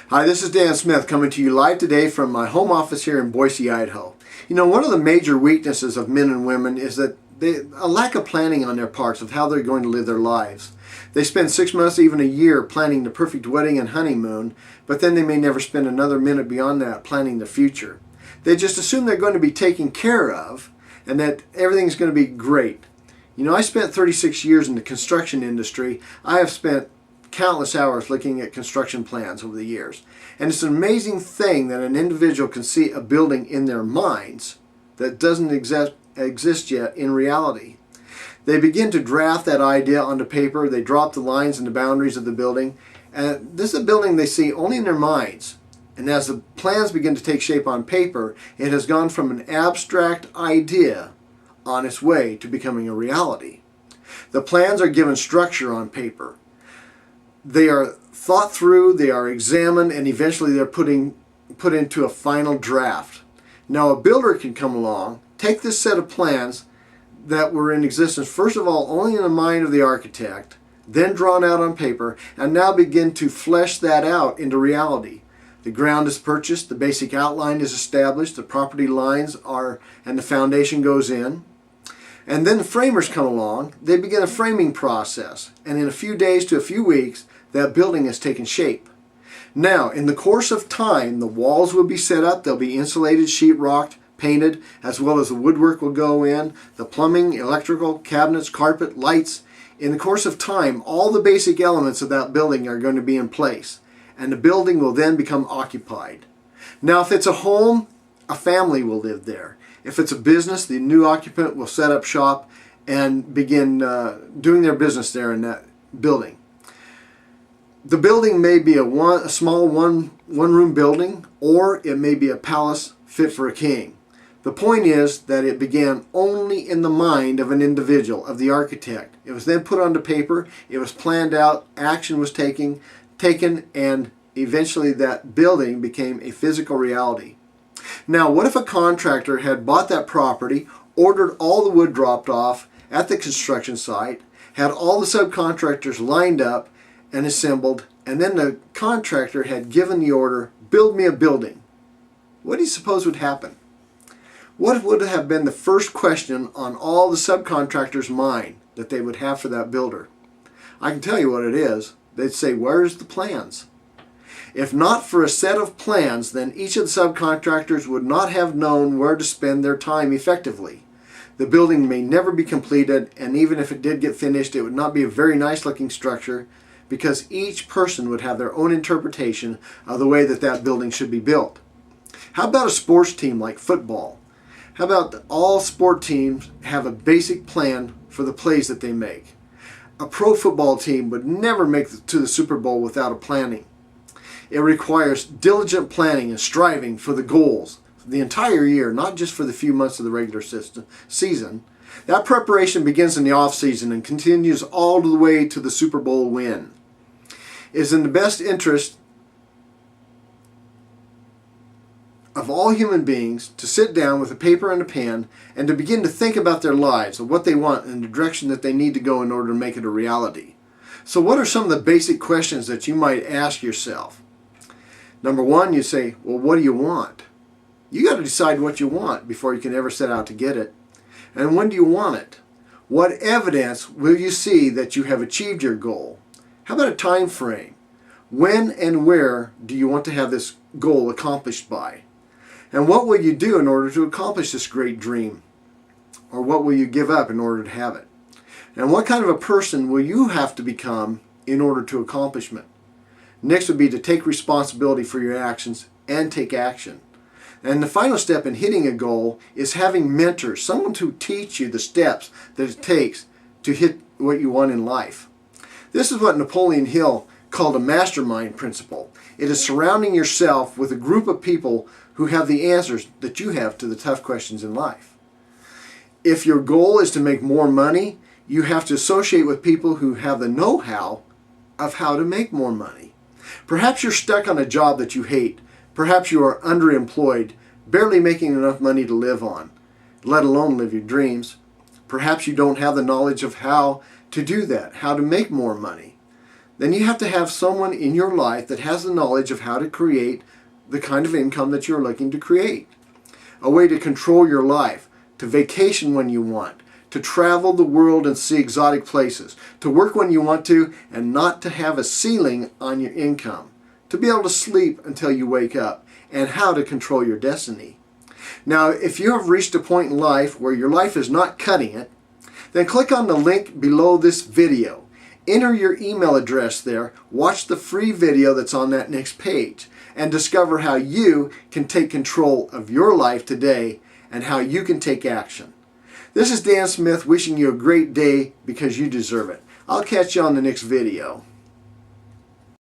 Hi, this is Dan Smith coming to you live today from my home office here in Boise, Idaho. You know, one of the major weaknesses of men and women is that a lack of planning on their parts of how they're going to live their lives. They spend 6 months, even a year, planning the perfect wedding and honeymoon, but then they may never spend another minute beyond that planning their future. They just assume they're going to be taken care of and that everything's going to be great. You know, I spent 36 years in the construction industry. I have spent countless hours looking at construction plans over the years. And it's an amazing thing that an individual can see a building in their minds that doesn't exist yet in reality. They begin to draft that idea onto paper. They drop the lines and the boundaries of the building. And this is a building they see only in their minds. And as the plans begin to take shape on paper, it has gone from an abstract idea on its way to becoming a reality. The plans are given structure on paper. They are thought through, they are examined, and eventually they're put into a final draft. Now a builder can come along, take this set of plans that were in existence, first of all, only in the mind of the architect, then drawn out on paper, and now begin to flesh that out into reality. The ground is purchased, the basic outline is established, the property lines are, and the foundation goes in. And then the framers come along, they begin a framing process, and in a few days to a few weeks, that building has taken shape. Now, in the course of time, the walls will be set up, they'll be insulated, sheetrocked, painted, as well as the woodwork will go in, the plumbing, electrical, cabinets, carpet, lights. In the course of time, all the basic elements of that building are going to be in place, and the building will then become occupied. Now, if it's a home, a family will live there. If it's a business, the new occupant will set up shop and begin doing their business there in that building. The building may be a small one-room building, or it may be a palace fit for a king. The point is that it began only in the mind of an individual, of the architect. It was then put onto paper, it was planned out, action was taken, and eventually that building became a physical reality. Now, what if a contractor had bought that property, ordered all the wood dropped off at the construction site, had all the subcontractors lined up and assembled, and then the contractor had given the order, build me a building? What do you suppose would happen? What would have been the first question on all the subcontractors' mind that they would have for that builder? I can tell you what it is. They'd say, where's the plans? If not for a set of plans, then each of the subcontractors would not have known where to spend their time effectively. The building may never be completed, and even if it did get finished, it would not be a very nice looking structure, because each person would have their own interpretation of the way that that building should be built. How about a sports team like football? How about all sport teams have a basic plan for the plays that they make? A pro football team would never make it to the Super Bowl without a planning. It requires diligent planning and striving for the goals the entire year, not just for the few months of the regular season. That preparation begins in the off season and continues all the way to the Super Bowl win. It is in the best interest of all human beings to sit down with a paper and a pen and to begin to think about their lives, of what they want and the direction that they need to go in order to make it a reality. So what are some of the basic questions that you might ask yourself? Number one, you say, well, what do you want? You got to decide what you want before you can ever set out to get it. And when do you want it? What evidence will you see that you have achieved your goal? How about a time frame? When and where do you want to have this goal accomplished by? And what will you do in order to accomplish this great dream? Or what will you give up in order to have it? And what kind of a person will you have to become in order to accomplishment? Next would be to take responsibility for your actions and take action. And the final step in hitting a goal is having mentors, someone to teach you the steps that it takes to hit what you want in life. This is what Napoleon Hill called a mastermind principle. It is surrounding yourself with a group of people who have the answers that you have to the tough questions in life. If your goal is to make more money, you have to associate with people who have the know-how of how to make more money. Perhaps you're stuck on a job that you hate. Perhaps you are underemployed, barely making enough money to live on, let alone live your dreams. Perhaps you don't have the knowledge of how to do that, how to make more money. then you have to have someone in your life that has the knowledge of how to create the kind of income that you're looking to create. A way to control your life, to vacation when you want, to travel the world and see exotic places, to work when you want to, and not to have a ceiling on your income, to be able to sleep until you wake up, and how to control your destiny. Now, if you have reached a point in life where your life is not cutting it, then click on the link below this video. Enter your email address there, watch the free video that's on that next page, and discover how you can take control of your life today and how you can take action. This is Dan Smith wishing you a great day because you deserve it. I'll catch you on the next video.